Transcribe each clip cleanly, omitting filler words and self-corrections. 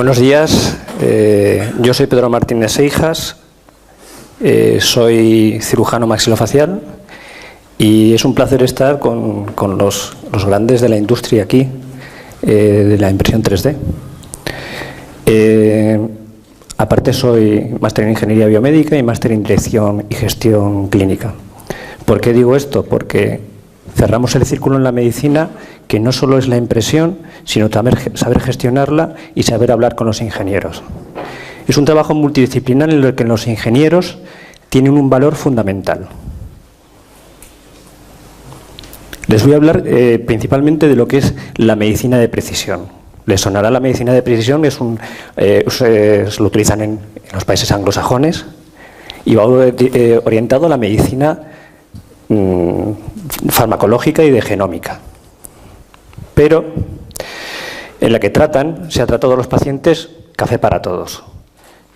Buenos días, yo soy Pedro Martínez Seijas, soy cirujano maxilofacial y es un placer estar con los grandes de la industria aquí, de la impresión 3D. Aparte soy máster en Ingeniería Biomédica y máster en Dirección y Gestión Clínica. ¿Por qué digo esto? Porque cerramos el círculo en la medicina, que no solo es la impresión, sino también saber gestionarla y saber hablar con los ingenieros. Es un trabajo multidisciplinar en el que los ingenieros tienen un valor fundamental. Les voy a hablar principalmente de lo que es la medicina de precisión. Les sonará la medicina de precisión, lo utilizan en los países anglosajones y va orientado a la medicina farmacológica y de genómica. Pero en la que se ha tratado a los pacientes café para todos.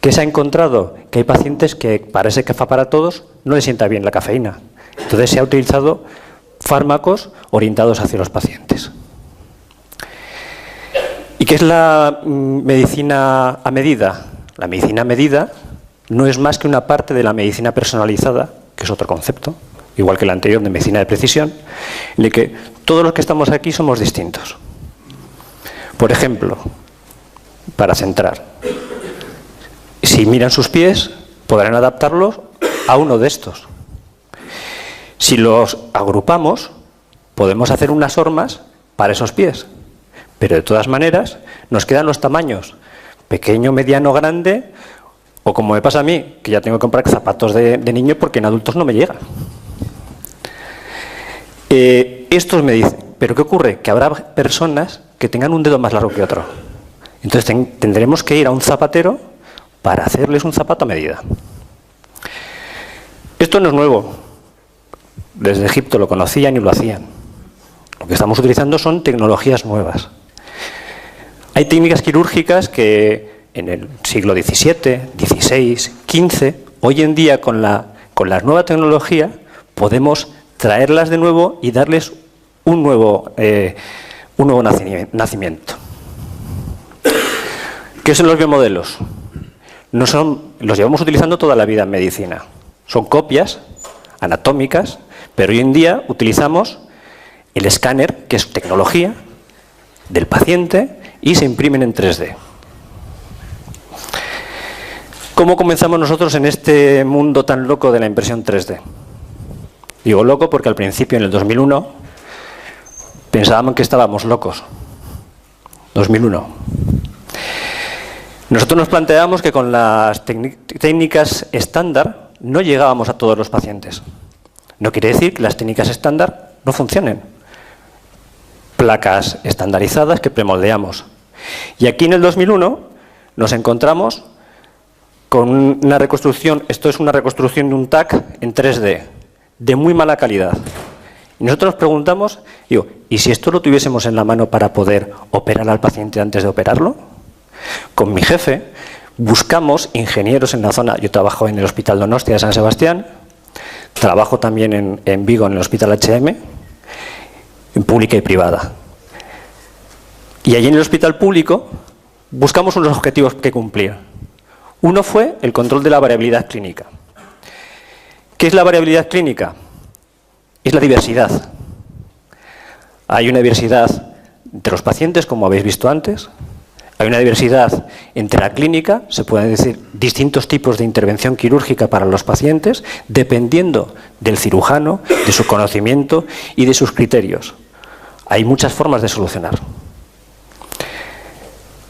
¿Qué se ha encontrado? Que hay pacientes que para ese café para todos no les sienta bien la cafeína. Entonces se ha utilizado fármacos orientados hacia los pacientes. ¿Y qué es la medicina a medida? La medicina a medida no es más que una parte de la medicina personalizada, que es otro concepto, igual que el anterior de medicina de precisión, en el que todos los que estamos aquí somos distintos. Por ejemplo, para centrar, si miran sus pies, podrán adaptarlos a uno de estos. Si los agrupamos, podemos hacer unas hormas para esos pies. Pero de todas maneras, nos quedan los tamaños pequeño, mediano, grande, o como me pasa a mí, que ya tengo que comprar zapatos de niño porque en adultos no me llegan. Estos me dicen, ¿pero qué ocurre? Que habrá personas que tengan un dedo más largo que otro. Entonces tendremos que ir a un zapatero para hacerles un zapato a medida. Esto no es nuevo. Desde Egipto lo conocían y lo hacían. Lo que estamos utilizando son tecnologías nuevas. Hay técnicas quirúrgicas que en el siglo XVII, XVI, XV, hoy en día con la nueva tecnología podemos traerlas de nuevo y darles un nuevo nacimiento. ¿Qué son los biomodelos? Los llevamos utilizando toda la vida en medicina. Son copias anatómicas, pero hoy en día utilizamos el escáner, que es tecnología, del paciente y se imprimen en 3D. ¿Cómo comenzamos nosotros en este mundo tan loco de la impresión 3D? Digo loco porque al principio, en el 2001, pensábamos que estábamos locos. 2001. Nosotros nos planteábamos que con las técnicas estándar no llegábamos a todos los pacientes. No quiere decir que las técnicas estándar no funcionen. Placas estandarizadas que premoldeamos. Y aquí en el 2001 nos encontramos con una reconstrucción, esto es una reconstrucción de un TAC en 3D, de muy mala calidad. Y nosotros nos preguntamos, ¿y si esto lo tuviésemos en la mano para poder operar al paciente antes de operarlo? Con mi jefe buscamos ingenieros en la zona. Yo trabajo en el Hospital Donostia de San Sebastián, trabajo también en Vigo en el Hospital HM, en pública y privada. Y allí en el hospital público buscamos unos objetivos que cumplir. Uno fue el control de la variabilidad clínica. ¿Qué es la variabilidad clínica? Es la diversidad. Hay una diversidad entre los pacientes, como habéis visto antes. Hay una diversidad entre la clínica, se pueden decir distintos tipos de intervención quirúrgica para los pacientes, dependiendo del cirujano, de su conocimiento y de sus criterios. Hay muchas formas de solucionar.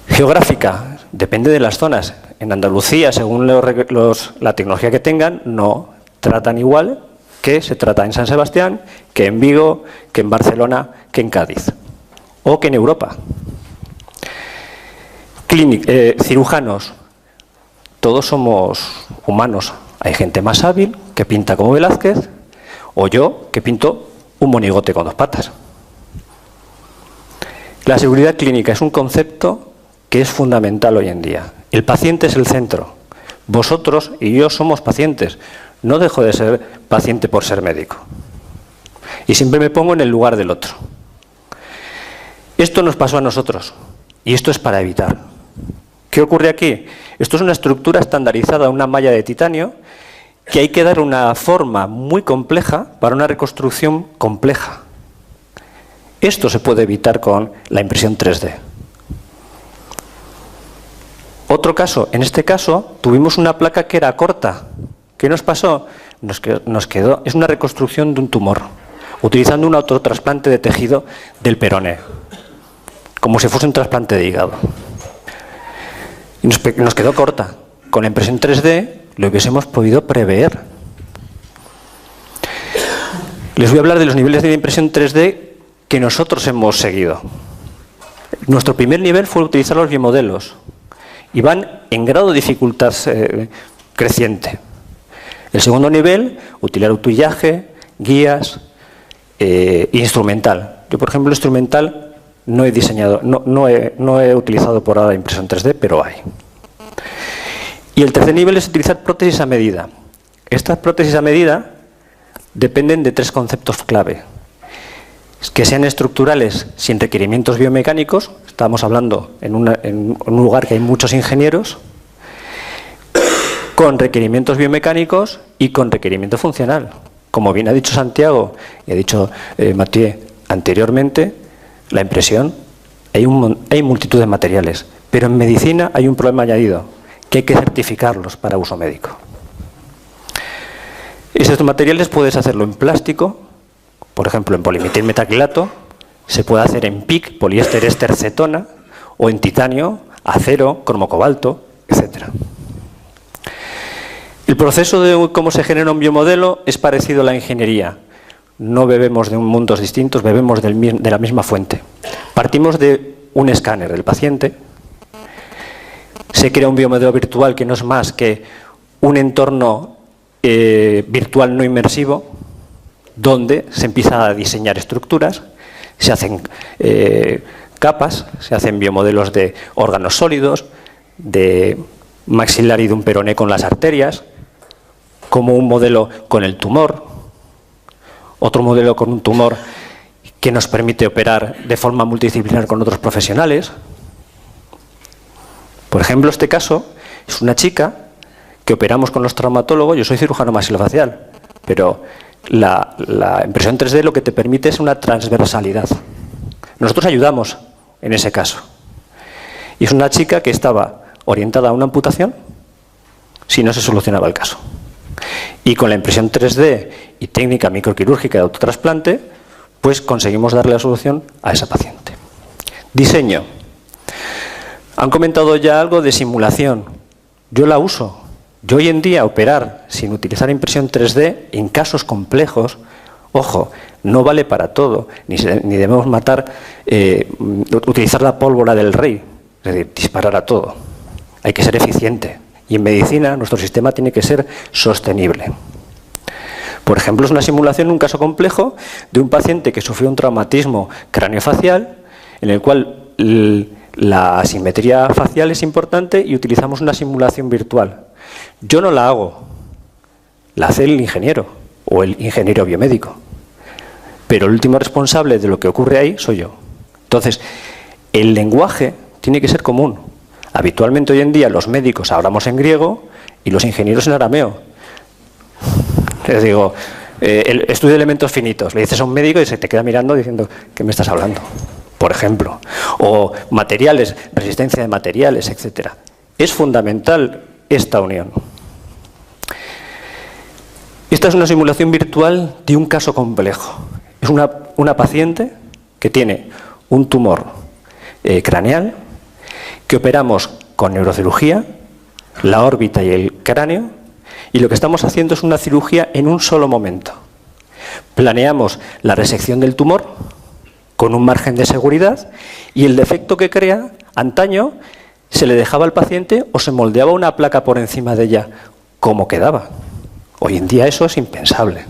Geográfica, depende de las zonas. En Andalucía, según la tecnología que tengan, no tratan igual que se trata en San Sebastián, que en Vigo, que en Barcelona, que en Cádiz. O que en Europa. Cirujanos, todos somos humanos. Hay gente más hábil que pinta como Velázquez, o yo que pinto un monigote con dos patas. La seguridad clínica es un concepto que es fundamental hoy en día. El paciente es el centro. Vosotros y yo somos pacientes. No dejo de ser paciente por ser médico. Y siempre me pongo en el lugar del otro. Esto nos pasó a nosotros y esto es para evitar. ¿Qué ocurre aquí? Esto es una estructura estandarizada, una malla de titanio, que hay que dar una forma muy compleja para una reconstrucción compleja. Esto se puede evitar con la impresión 3D. Otro caso, en este caso tuvimos una placa que era corta. ¿Qué nos pasó? Nos quedó, es una reconstrucción de un tumor, utilizando un autotrasplante de tejido del peroné, como si fuese un trasplante de hígado. Y nos quedó corta. Con la impresión 3D lo hubiésemos podido prever. Les voy a hablar de los niveles de la impresión 3D que nosotros hemos seguido. Nuestro primer nivel fue utilizar los biomodelos y van en grado de dificultad creciente. El segundo nivel, utilizar utillaje, guías, instrumental. Yo, por ejemplo, instrumental no he diseñado, no he utilizado por ahora impresión 3D, pero hay. Y el tercer nivel es utilizar prótesis a medida. Estas prótesis a medida dependen de tres conceptos clave. Que sean estructurales sin requerimientos biomecánicos, estamos hablando en un lugar que hay muchos ingenieros, con requerimientos biomecánicos y con requerimiento funcional. Como bien ha dicho Santiago y ha dicho Mathieu anteriormente, la impresión, hay multitud de materiales, pero en medicina hay un problema añadido, que hay que certificarlos para uso médico. Esos materiales puedes hacerlo en plástico, por ejemplo en polimetilmetacrilato, se puede hacer en PIC, poliéster éster cetona, o en titanio, acero, cromocobalto, etc. El proceso de cómo se genera un biomodelo es parecido a la ingeniería. No bebemos de mundos distintos, bebemos de la misma fuente. Partimos de un escáner del paciente, se crea un biomodelo virtual que no es más que un entorno virtual no inmersivo, donde se empieza a diseñar estructuras, se hacen capas, se hacen biomodelos de órganos sólidos, de maxilar y de un peroné con las arterias, como un modelo con el tumor, otro modelo con un tumor que nos permite operar de forma multidisciplinar con otros profesionales. Por ejemplo, este caso es una chica que operamos con los traumatólogos. Yo soy cirujano maxilofacial, pero la impresión 3D lo que te permite es una transversalidad. Nosotros ayudamos en ese caso. Y es una chica que estaba orientada a una amputación si no se solucionaba el caso. Y con la impresión 3D y técnica microquirúrgica de autotrasplante, pues conseguimos darle la solución a esa paciente. Diseño. Han comentado ya algo de simulación. Yo la uso. Yo hoy en día operar sin utilizar impresión 3D en casos complejos, ojo, no vale para todo, ni debemos utilizar la pólvora del rey, es decir, disparar a todo. Hay que ser eficiente. Y en medicina nuestro sistema tiene que ser sostenible. Por ejemplo, es una simulación en un caso complejo de un paciente que sufrió un traumatismo craneofacial en el cual la asimetría facial es importante y utilizamos una simulación virtual. Yo no la hago, la hace el ingeniero o el ingeniero biomédico. Pero el último responsable de lo que ocurre ahí soy yo. Entonces, el lenguaje tiene que ser común. Habitualmente hoy en día los médicos hablamos en griego y los ingenieros en arameo. Les digo, el estudio de elementos finitos. Le dices a un médico y se te queda mirando diciendo, ¿qué me estás hablando? Por ejemplo. O materiales, resistencia de materiales, etc. Es fundamental esta unión. Esta es una simulación virtual de un caso complejo. Es una paciente que tiene un tumor craneal que operamos con neurocirugía, la órbita y el cráneo, y lo que estamos haciendo es una cirugía en un solo momento. Planeamos la resección del tumor con un margen de seguridad y el defecto que crea, antaño, se le dejaba al paciente o se moldeaba una placa por encima de ella, como quedaba. Hoy en día eso es impensable.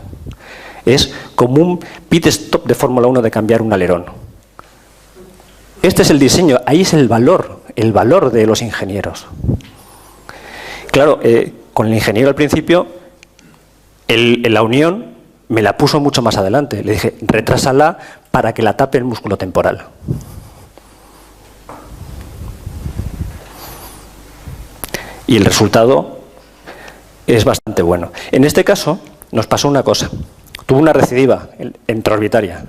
Es como un pit stop de Fórmula 1 de cambiar un alerón. Este es el diseño, ahí es el valor de los ingenieros. Claro, con el ingeniero al principio, la unión me la puso mucho más adelante. Le dije, retrásala para que la tape el músculo temporal. Y el resultado es bastante bueno. En este caso nos pasó una cosa. Tuvo una recidiva intraorbitaria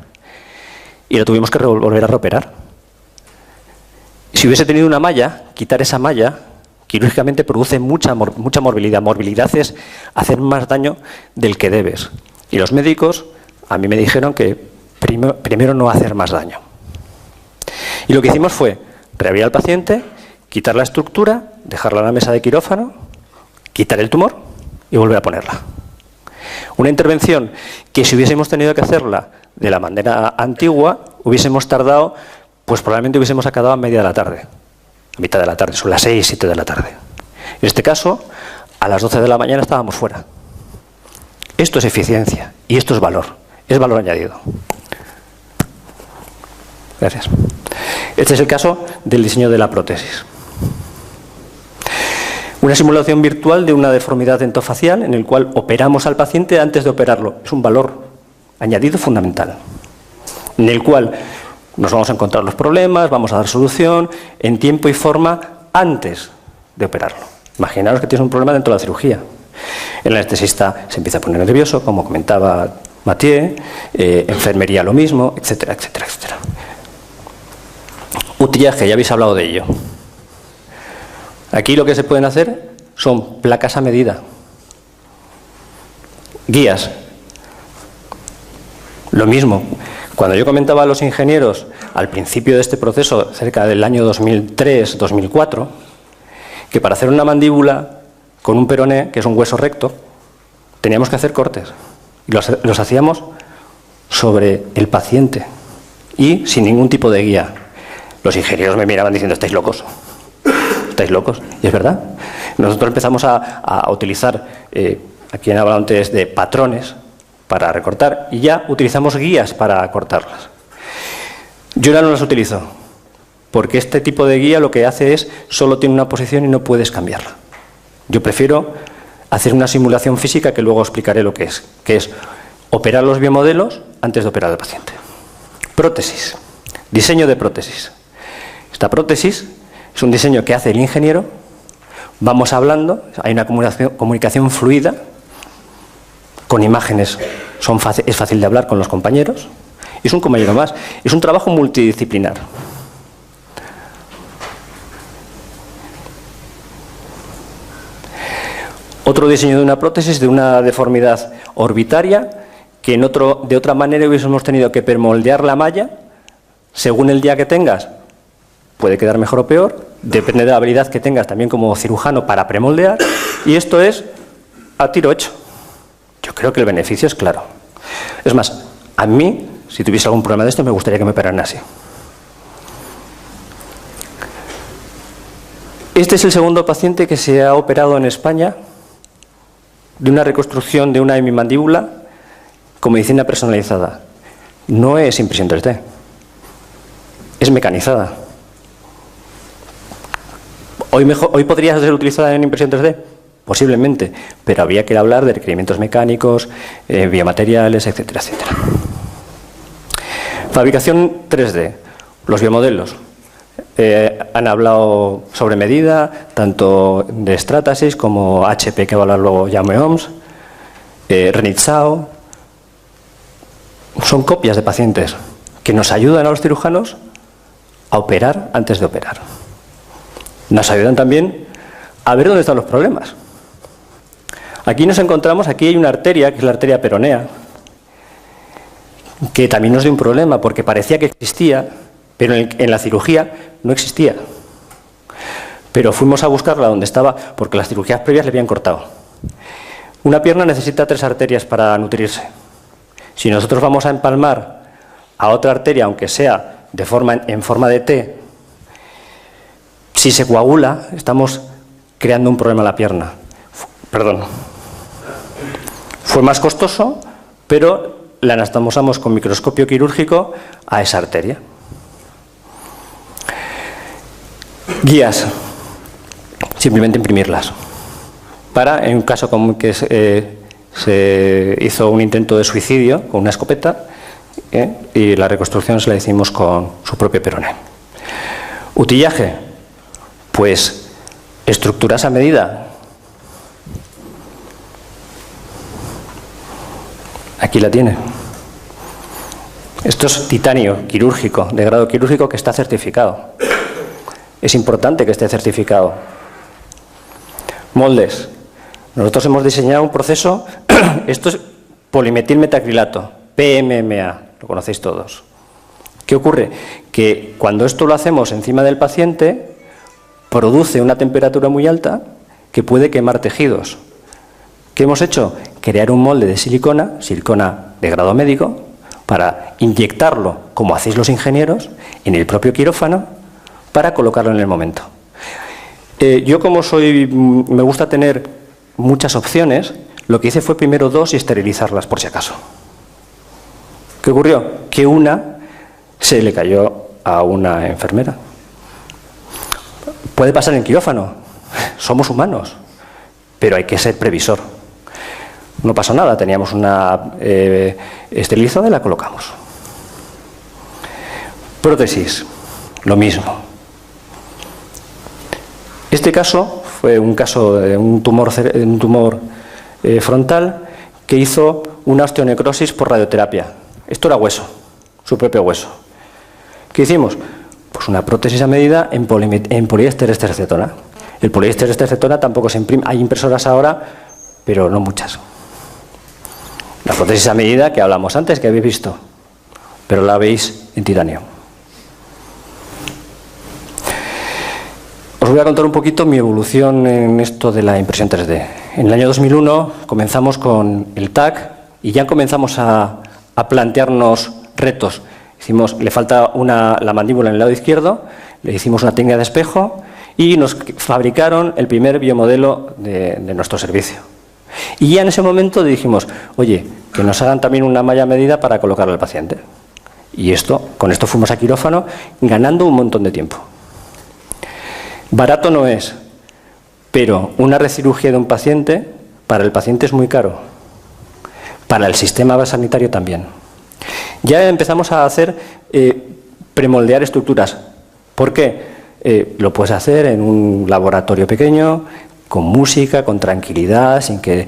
y la tuvimos que volver a reoperar. Si hubiese tenido una malla, quitar esa malla quirúrgicamente produce mucha morbilidad. Morbilidad es hacer más daño del que debes. Y los médicos a mí me dijeron que primero no hacer más daño. Y lo que hicimos fue reabrir al paciente, quitar la estructura, dejarla en la mesa de quirófano, quitar el tumor y volver a ponerla. Una intervención que si hubiésemos tenido que hacerla de la manera antigua, hubiésemos tardado, pues probablemente hubiésemos acabado a media de la tarde, a mitad de la tarde, son las 6, 7 de la tarde. En este caso, a las 12 de la mañana estábamos fuera. Esto es eficiencia y esto es valor añadido. Gracias. Este es el caso del diseño de la prótesis. Una simulación virtual de una deformidad dentofacial en el cual operamos al paciente antes de operarlo. Es un valor añadido fundamental, en el cual nos vamos a encontrar los problemas, vamos a dar solución en tiempo y forma antes de operarlo. Imaginaros que tienes un problema dentro de la cirugía. El anestesista se empieza a poner nervioso, como comentaba Mathieu, enfermería lo mismo, etcétera, etcétera, etcétera. Utillaje, ya habéis hablado de ello. Aquí lo que se pueden hacer son placas a medida, guías. Lo mismo, cuando yo comentaba a los ingenieros al principio de este proceso, cerca del año 2003-2004, que para hacer una mandíbula con un peroné, que es un hueso recto, teníamos que hacer cortes. Y los hacíamos sobre el paciente y sin ningún tipo de guía. Los ingenieros me miraban diciendo, ¿estáis locos? ¿Estáis locos? Y es verdad. Nosotros empezamos a utilizar, aquí han hablado antes de patrones para recortar, y ya utilizamos guías para cortarlas. Yo ya no las utilizo, porque este tipo de guía lo que hace es, solo tiene una posición y no puedes cambiarla. Yo prefiero hacer una simulación física que luego explicaré lo que es operar los biomodelos antes de operar al paciente. Prótesis. Diseño de prótesis. Esta prótesis es un diseño que hace el ingeniero, vamos hablando, hay una comunicación fluida, con imágenes es fácil de hablar con los compañeros, y es un compañero más, es un trabajo multidisciplinar. Otro diseño de una prótesis de una deformidad orbitaria, que de otra manera hubiésemos tenido que permoldear la malla, según el día que tengas, puede quedar mejor o peor, depende de la habilidad que tengas también como cirujano para premoldear, y esto es a tiro hecho. Yo creo que el beneficio es claro. Es más, a mí, si tuviese algún problema de esto, me gustaría que me operaran así. Este es el segundo paciente que se ha operado en España de una reconstrucción de una hemimandíbula con medicina personalizada. No es impresión 3D, es mecanizada. ¿Hoy podría ser utilizada en impresión 3D? Posiblemente, pero habría que hablar de requerimientos mecánicos, biomateriales, etcétera, etcétera. Fabricación 3D, los biomodelos. Han hablado sobre medida, tanto de Stratasys como HP, que va a hablar luego Jaume Oms, Renitsao. Son copias de pacientes que nos ayudan a los cirujanos a operar antes de operar. Nos ayudan también a ver dónde están los problemas. Aquí nos encontramos, aquí hay una arteria, que es la arteria peronea, que también nos dio un problema, porque parecía que existía, pero en la cirugía no existía. Pero fuimos a buscarla donde estaba, porque las cirugías previas le habían cortado. Una pierna necesita 3 arterias para nutrirse. Si nosotros vamos a empalmar a otra arteria, aunque sea en forma de T, si se coagula, estamos creando un problema en la pierna. Fue más costoso, pero la anastomosamos con microscopio quirúrgico a esa arteria. Guías, simplemente imprimirlas. En un caso como que se hizo un intento de suicidio con una escopeta, y la reconstrucción se la hicimos con su propio peroné. Utillaje, pues Estructuras a medida. Aquí la tiene. Esto es titanio quirúrgico, de grado quirúrgico, que está certificado. Es importante que esté certificado. Moldes. Nosotros hemos diseñado un proceso, esto es polimetilmetacrilato, PMMA, lo conocéis todos. ¿Qué ocurre? Que cuando esto lo hacemos encima del paciente, produce una temperatura muy alta que puede quemar tejidos. ¿Qué hemos hecho? Crear un molde de silicona de grado médico, para inyectarlo, como hacéis los ingenieros, en el propio quirófano, para colocarlo en el momento. Yo, como me gusta tener muchas opciones, lo que hice fue primero 2 y esterilizarlas por si acaso. ¿Qué ocurrió? Que una se le cayó a una enfermera. Puede pasar en quirófano, somos humanos, pero hay que ser previsor. No pasó nada, teníamos una esterilizada y la colocamos. Prótesis, lo mismo. Este caso fue un caso de un tumor frontal que hizo una osteonecrosis por radioterapia. Esto era hueso, su propio hueso. ¿Qué hicimos? Pues una prótesis a medida en poliéster estercetona. El poliéster estercetona tampoco se imprime, hay impresoras ahora, pero no muchas. La prótesis a medida que hablamos antes, que habéis visto, pero la veis en titanio. Os voy a contar un poquito mi evolución en esto de la impresión 3D. En el año 2001 comenzamos con el TAC y ya comenzamos a plantearnos retos. Le falta la mandíbula en el lado izquierdo, le hicimos una técnica de espejo y nos fabricaron el primer biomodelo de nuestro servicio. Y ya en ese momento dijimos, oye, que nos hagan también una malla a medida para colocarle al paciente. Y con esto fuimos a quirófano ganando un montón de tiempo. Barato no es, pero una recirugía de un paciente, para el paciente es muy caro. Para el sistema sanitario también. Ya empezamos a hacer premoldear estructuras. ¿Por qué? Lo puedes hacer en un laboratorio pequeño, con música, con tranquilidad, sin que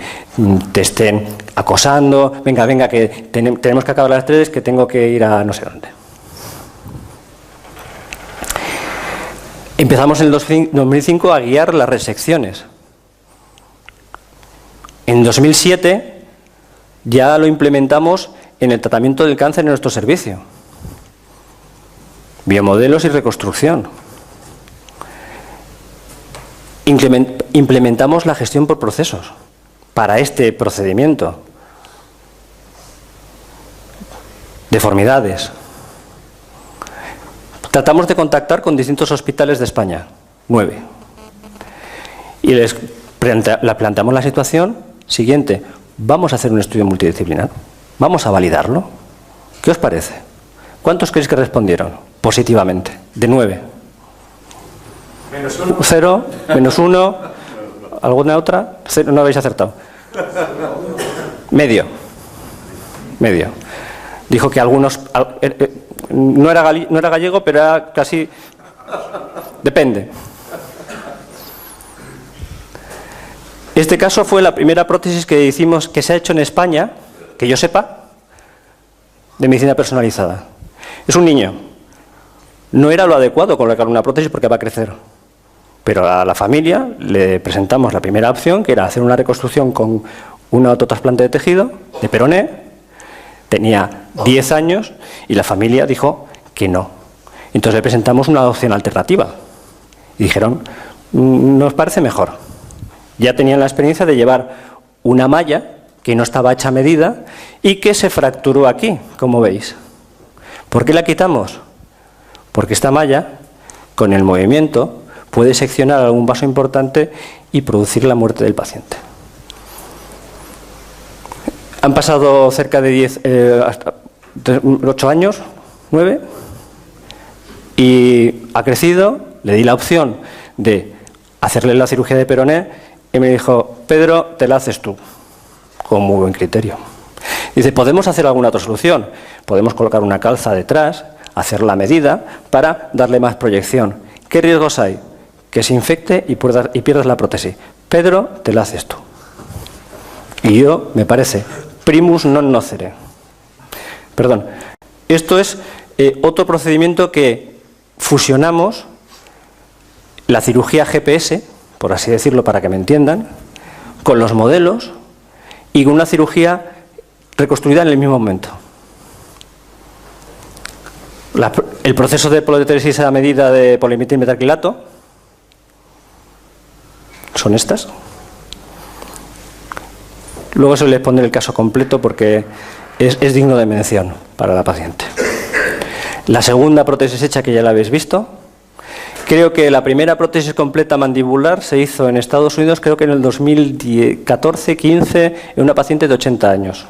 te estén acosando. Venga, que tenemos que acabar a las 3, que tengo que ir a no sé dónde. Empezamos en el 2005 a guiar las resecciones. En 2007 ya lo implementamos en el tratamiento del cáncer en nuestro servicio. Biomodelos y reconstrucción. Implementamos la gestión por procesos para este procedimiento. Deformidades. Tratamos de contactar con distintos hospitales de España, 9. Y les planteamos la situación siguiente. Vamos a hacer un estudio multidisciplinar. Vamos a validarlo. ¿Qué os parece? ¿Cuántos creéis que respondieron positivamente? De 9. -1. 0, -1. ¿Alguna otra? 0, no habéis acertado. Medio. Dijo que algunos... No era gallego, pero era casi... Depende. Este caso fue la primera prótesis que hicimos, que se ha hecho en España, que yo sepa, de medicina personalizada. Es un niño. No era lo adecuado colocar una prótesis porque va a crecer. Pero a la familia le presentamos la primera opción, que era hacer una reconstrucción con un autotrasplante de tejido, de peroné. Tenía 10 años y la familia dijo que no. Entonces le presentamos una opción alternativa. Y dijeron, nos parece mejor. Ya tenían la experiencia de llevar una malla que no estaba hecha a medida y que se fracturó aquí, como veis. ¿Por qué la quitamos? Porque esta malla, con el movimiento, puede seccionar algún vaso importante y producir la muerte del paciente. Han pasado cerca de 8 años, 9, y ha crecido. Le di la opción de hacerle la cirugía de peroné y me dijo, Pedro, te la haces tú, con muy buen criterio. Dice, ¿podemos hacer alguna otra solución? Podemos colocar una calza detrás, hacer la medida para darle más proyección. ¿Qué riesgos hay? que se infecte y pierdas la prótesis. Pedro, te la haces tú. Y yo, me parece, primus non nocere. Perdón. Esto es otro procedimiento que fusionamos la cirugía GPS, por así decirlo, para que me entiendan, con los modelos y con una cirugía reconstruida en el mismo momento. El proceso de poliétesis a medida de polimetilmetilcrilato son estas. Luego se les pondré el caso completo porque es digno de mención para la paciente. La segunda prótesis hecha, que ya la habéis visto. Creo que la primera prótesis completa mandibular se hizo en Estados Unidos, creo que en el 2014-15, en una paciente de 80 años.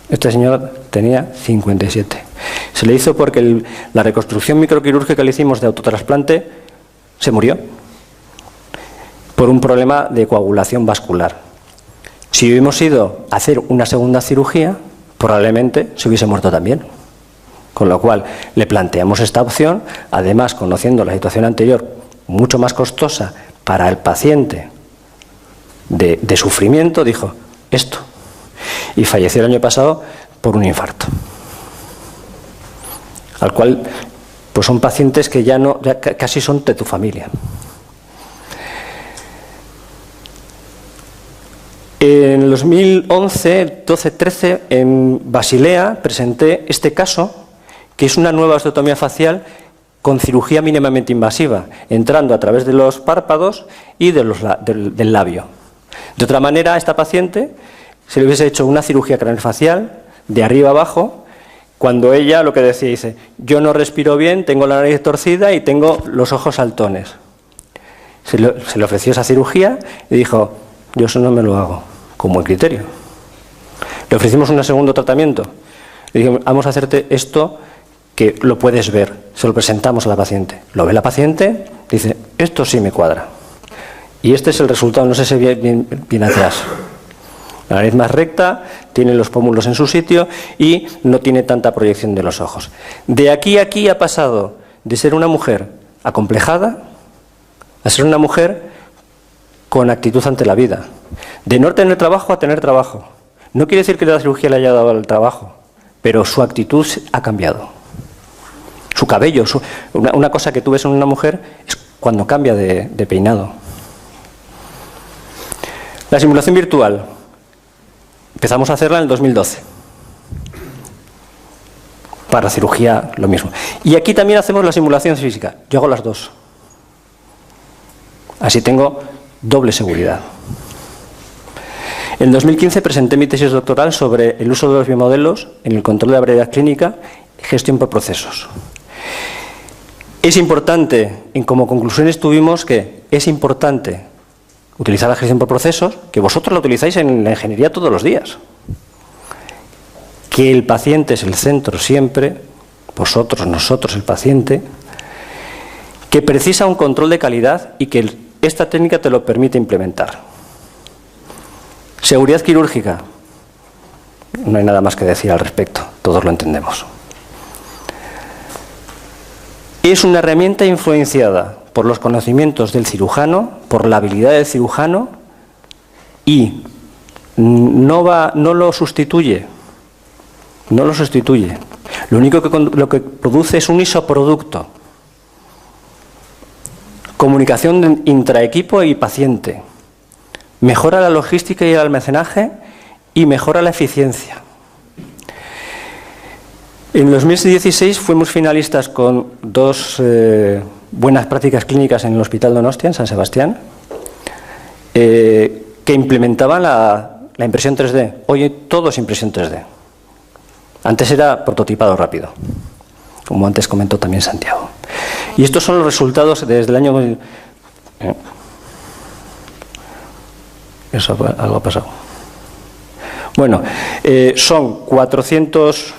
Esta señora tenía 57. Se le hizo porque la reconstrucción microquirúrgica que le hicimos de autotrasplante se murió por un problema de coagulación vascular. Si hubiéramos ido a hacer una segunda cirugía, probablemente se hubiese muerto también. Con lo cual, le planteamos esta opción, además, conociendo la situación anterior, mucho más costosa para el paciente de sufrimiento, dijo, esto. Y falleció el año pasado por un infarto. Al cual, pues son pacientes que ya casi son de tu familia. En el 2011, 12, 13, en Basilea presenté este caso, que es una nueva osteotomía facial con cirugía mínimamente invasiva, entrando a través de los párpados y del labio. De otra manera, a esta paciente se le hubiese hecho una cirugía craneofacial de arriba abajo, cuando ella lo que decía, dice, yo no respiro bien, tengo la nariz torcida y tengo los ojos saltones. Se le ofreció esa cirugía y dijo, yo eso no me lo hago, con buen criterio. Le ofrecimos un segundo tratamiento. Le dijimos, vamos a hacerte esto que lo puedes ver. Se lo presentamos a la paciente. Lo ve la paciente, dice, esto sí me cuadra. Y este es el resultado, no sé si bien atrás. La nariz más recta, tiene los pómulos en su sitio y no tiene tanta proyección de los ojos. De aquí a aquí ha pasado de ser una mujer acomplejada a ser una mujer con actitud ante la vida. De no tener trabajo a tener trabajo. No quiere decir que la cirugía le haya dado el trabajo, pero su actitud ha cambiado. Su cabello, una cosa que tú ves en una mujer es cuando cambia de peinado. La simulación virtual. Empezamos a hacerla en el 2012. Para cirugía, lo mismo. Y aquí también hacemos la simulación física. Yo hago las dos. Así tengo doble seguridad. En 2015 presenté mi tesis doctoral sobre el uso de los biomodelos en el control de la variedad clínica y gestión por procesos. Es importante, como conclusiones tuvimos que es importante utilizar la gestión por procesos, que vosotros la utilizáis en la ingeniería todos los días. Que el paciente es el centro siempre, vosotros, nosotros, el paciente, que precisa un control de calidad y que esta técnica te lo permite implementar. Seguridad quirúrgica. No hay nada más que decir al respecto, todos lo entendemos. Es una herramienta influenciada por los conocimientos del cirujano, por la habilidad del cirujano y no lo sustituye. No lo sustituye. Lo único lo que produce es un isoproducto. Comunicación intraequipo y paciente. Mejora la logística y el almacenaje y mejora la eficiencia. En 2016 fuimos finalistas con dos buenas prácticas clínicas en el Hospital Donostia, en San Sebastián, que implementaban la impresión 3D. Hoy todo es impresión 3D. Antes era prototipado rápido, como antes comentó también Santiago. Y estos son los resultados desde el año... Eso, algo ha pasado. Bueno, son 400...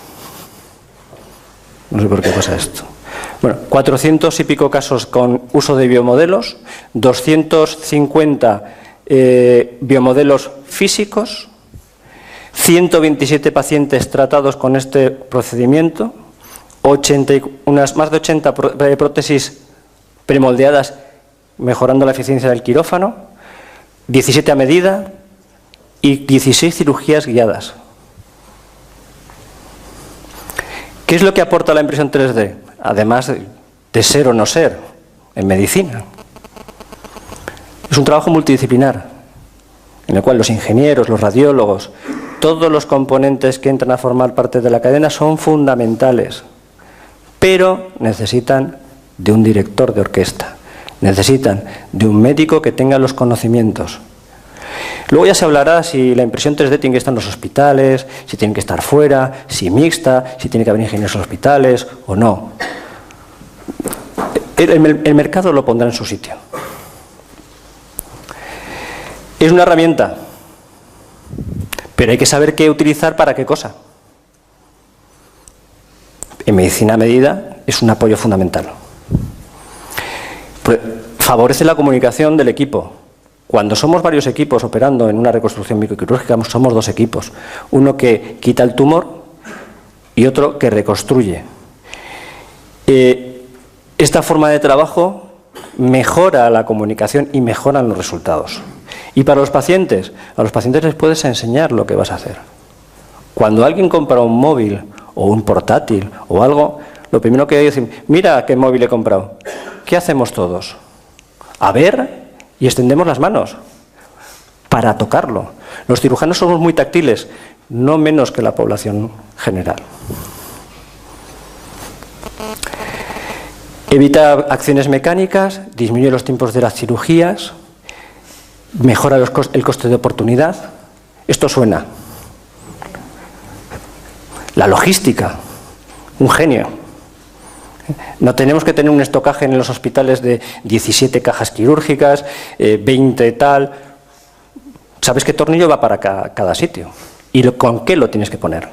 No sé por qué pasa esto. Bueno, 400 y pico casos con uso de biomodelos, 250 biomodelos físicos, 127 pacientes tratados con este procedimiento, más de 80 prótesis premoldeadas mejorando la eficiencia del quirófano, 17 a medida y 16 cirugías guiadas. ¿Qué es lo que aporta la impresión 3D? Además de ser o no ser en medicina. Es un trabajo multidisciplinar, en el cual los ingenieros, los radiólogos, todos los componentes que entran a formar parte de la cadena son fundamentales, pero necesitan de un director de orquesta, necesitan de un médico que tenga los conocimientos. Luego ya se hablará si la impresión 3D tiene que estar en los hospitales, si tiene que estar fuera, si mixta, si tiene que haber ingenieros en los hospitales o no. El mercado lo pondrá en su sitio. Es una herramienta, pero hay que saber qué utilizar para qué cosa. En medicina a medida es un apoyo fundamental. Favorece la comunicación del equipo. Cuando somos varios equipos operando en una reconstrucción microquirúrgica, somos dos equipos. Uno que quita el tumor y otro que reconstruye. Esta forma de trabajo mejora la comunicación y mejoran los resultados. Y para los pacientes, a los pacientes les puedes enseñar lo que vas a hacer. Cuando alguien compra un móvil o un portátil o algo, lo primero que hay es decir, mira qué móvil he comprado. ¿Qué hacemos todos? A ver y extendemos las manos para tocarlo. Los cirujanos somos muy táctiles, no menos que la población general. Evita acciones mecánicas, disminuye los tiempos de las cirugías, mejora el coste de oportunidad. Esto suena. La logística, un genio. No tenemos que tener un estocaje en los hospitales de 17 cajas quirúrgicas, 20 tal. Sabes qué tornillo va para cada sitio y con qué lo tienes que poner.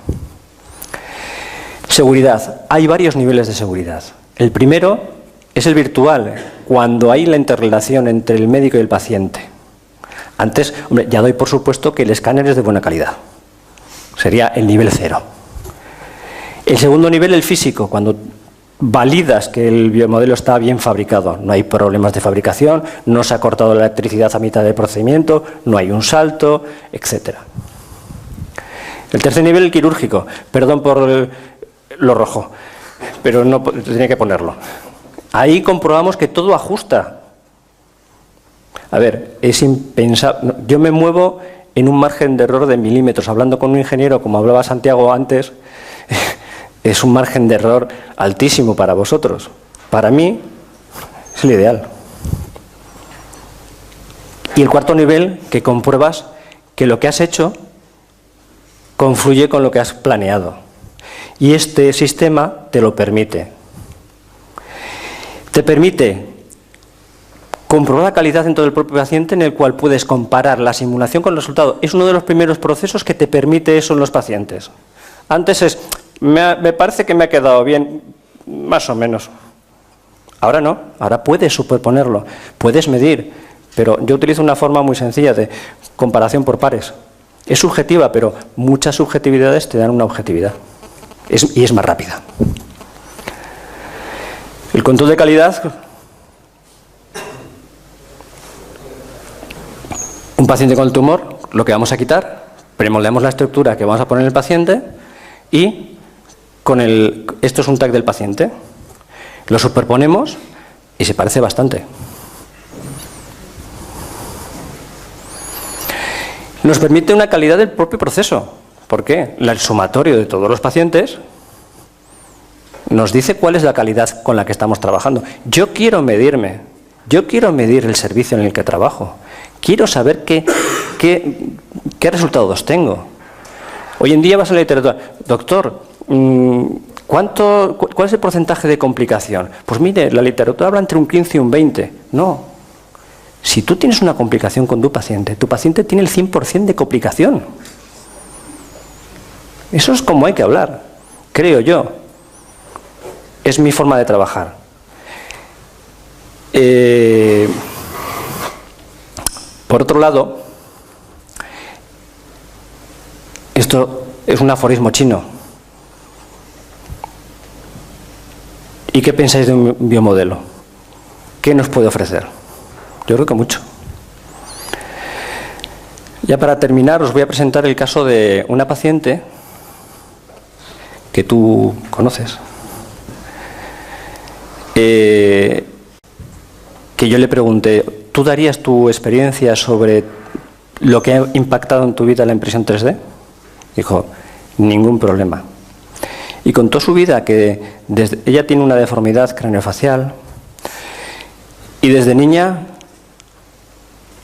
Seguridad. Hay varios niveles de seguridad. El primero es el virtual, cuando hay la interrelación entre el médico y el paciente. Antes, hombre, ya doy por supuesto que el escáner es de buena calidad. Sería el nivel 0. El segundo nivel, el físico, cuando validas que el biomodelo está bien fabricado. No hay problemas de fabricación, no se ha cortado la electricidad a mitad del procedimiento, no hay un salto, etc. El tercer nivel, el quirúrgico. Perdón por lo rojo, pero no tenía que ponerlo. Ahí comprobamos que todo ajusta. A ver, es impensable. Yo me muevo en un margen de error de milímetros. Hablando con un ingeniero, como hablaba Santiago antes, es un margen de error altísimo para vosotros. Para mí es el ideal. Y el cuarto nivel, que compruebas que lo que has hecho confluye con lo que has planeado. Y este sistema te lo permite. Te permite comprobar la calidad dentro del propio paciente, en el cual puedes comparar la simulación con el resultado. Es uno de los primeros procesos que te permite eso en los pacientes. Antes es, me parece que me ha quedado bien, más o menos. Ahora no, ahora puedes superponerlo, puedes medir, pero yo utilizo una forma muy sencilla de comparación por pares. Es subjetiva, pero muchas subjetividades te dan una objetividad. Y es más rápida. El control de calidad. Un paciente con el tumor, lo que vamos a quitar, premoldeamos la estructura que vamos a poner en el paciente y esto es un tag del paciente. Lo superponemos y se parece bastante. Nos permite una calidad del propio proceso. ¿Por qué? El sumatorio de todos los pacientes nos dice cuál es la calidad con la que estamos trabajando. Yo quiero medirme, yo quiero medir el servicio en el que trabajo. Quiero saber qué resultados tengo. Hoy en día vas a la literatura, doctor, ¿cuál es el porcentaje de complicación? Pues mire, la literatura habla entre un 15 y un 20. No. Si tú tienes una complicación con tu paciente tiene el 100% de complicación. Eso es como hay que hablar, creo yo. Es mi forma de trabajar. Por otro lado, esto es un aforismo chino. ¿Y qué pensáis de un biomodelo? ¿Qué nos puede ofrecer? Yo creo que mucho. Ya para terminar, os voy a presentar el caso de una paciente que tú conoces, que yo le pregunté, ¿tú darías tu experiencia sobre lo que ha impactado en tu vida la impresión 3D? Dijo, ningún problema. Y contó su vida, que ella tiene una deformidad craneofacial y desde niña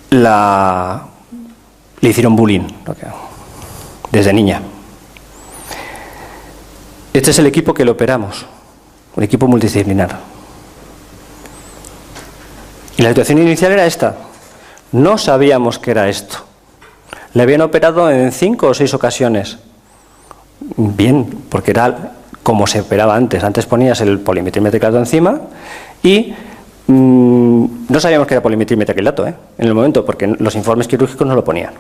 le hicieron bullying, desde niña. Este es el equipo que le operamos, un equipo multidisciplinar. Y la situación inicial era esta. No sabíamos qué era esto. Le habían operado en 5 o 6 ocasiones. Bien, porque era como se operaba antes. Antes ponías el polimetilmetacrilato encima y no sabíamos que era polimetilmetacrilato, en el momento, porque los informes quirúrgicos no lo ponían.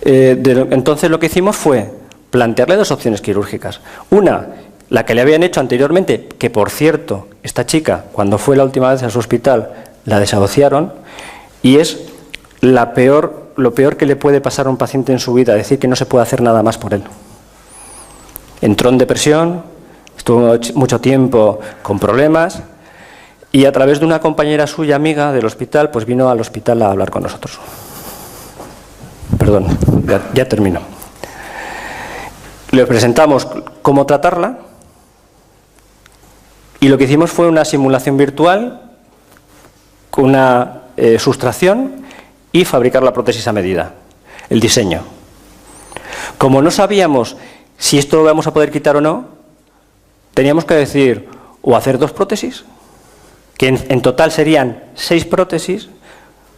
Entonces lo que hicimos fue plantearle 2 opciones quirúrgicas. Una, la que le habían hecho anteriormente, que por cierto, esta chica, cuando fue la última vez a su hospital, la desahuciaron, y es lo peor que le puede pasar a un paciente en su vida, decir que no se puede hacer nada más por él. Entró en depresión, estuvo mucho tiempo con problemas, y a través de una compañera suya, amiga del hospital, pues vino al hospital a hablar con nosotros. Perdón, ya termino. Le presentamos cómo tratarla y lo que hicimos fue una simulación virtual con una sustracción y fabricar la prótesis a medida, el diseño. Como no sabíamos si esto lo vamos a poder quitar o no, teníamos que decir o hacer 2 prótesis, que en total serían 6 prótesis,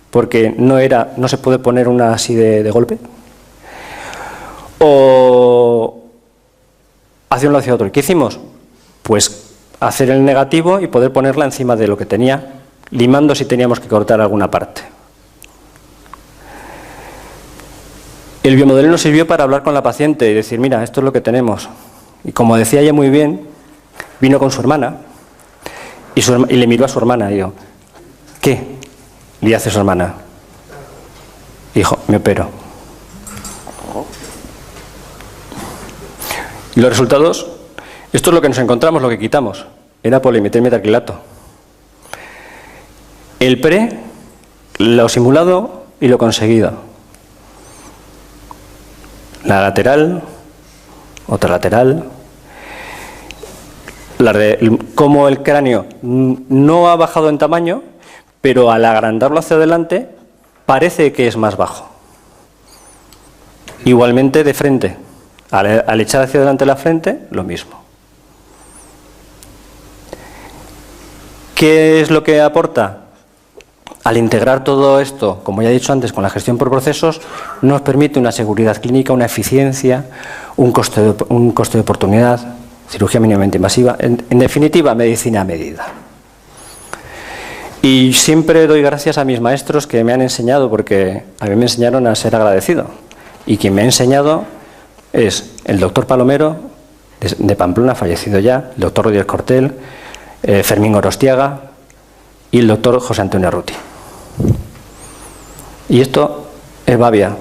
porque no se puede poner una así de golpe, o hacia un lado hacia otro. ¿Y qué hicimos? Pues hacer el negativo y poder ponerla encima de lo que tenía, limando si teníamos que cortar alguna parte. El biomodelo nos sirvió para hablar con la paciente y decir, mira, esto es lo que tenemos. Y como decía ella muy bien, vino con su hermana y le miró a su hermana y dijo, ¿qué le hace su hermana? Dijo, me opero. Y los resultados, esto es lo que nos encontramos, lo que quitamos, era polimetilmetacrilato. El pre, lo simulado y lo conseguido. La lateral, otra lateral. Como el cráneo no ha bajado en tamaño, pero al agrandarlo hacia adelante parece que es más bajo. Igualmente de frente. Al echar hacia adelante la frente, lo mismo. ¿Qué es lo que aporta? Al integrar todo esto, como ya he dicho antes, con la gestión por procesos, nos permite una seguridad clínica, una eficiencia, un coste de oportunidad, cirugía mínimamente invasiva, en definitiva, medicina a medida. Y siempre doy gracias a mis maestros que me han enseñado, porque a mí me enseñaron a ser agradecido. Y quien me ha enseñado es el doctor Palomero, de Pamplona, fallecido ya, el doctor Rodríguez Cortel, Fermín Gorostiaga y el doctor José Antonio Arruti. Y esto es Bavia.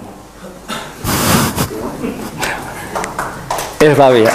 Es Bavia.